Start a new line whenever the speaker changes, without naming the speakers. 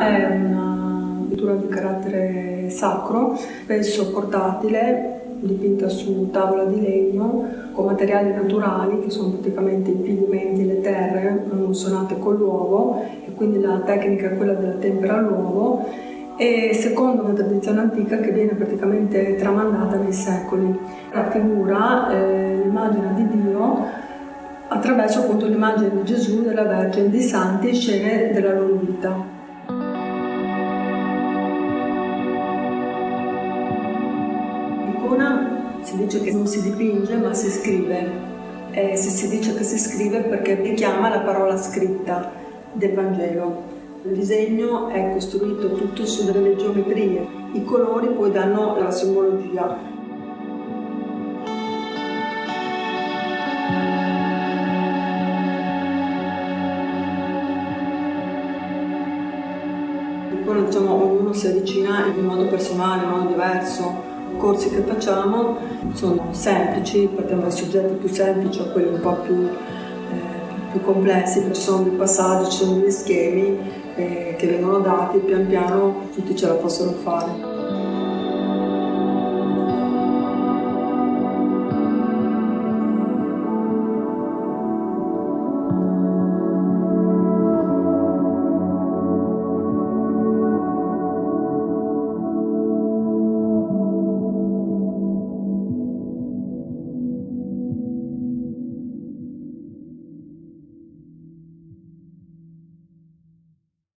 è una pittura di carattere sacro, spesso portatile, dipinta su tavola di legno con materiali naturali che sono praticamente i pigmenti, le terre emulsionate con l'uovo, e quindi la tecnica è quella della tempera all'uovo, e secondo una tradizione antica che viene praticamente tramandata nei secoli. Raffigura l'immagine di Dio attraverso appunto l'immagine di Gesù, della Vergine, di santi, scene della loro vita. Si dice che non si dipinge ma si scrive, e se si dice che si scrive perché richiama la parola scritta del Vangelo. Il disegno è costruito tutto su delle geometrie, i colori poi danno la simbologia. L'icona, diciamo, ognuno si avvicina in modo personale, in modo diverso. I corsi che facciamo sono semplici, partiamo dai soggetti più semplici a quelli un po' più complessi, perché ci sono dei passaggi, ci sono degli schemi che vengono dati, pian piano tutti ce la possono fare.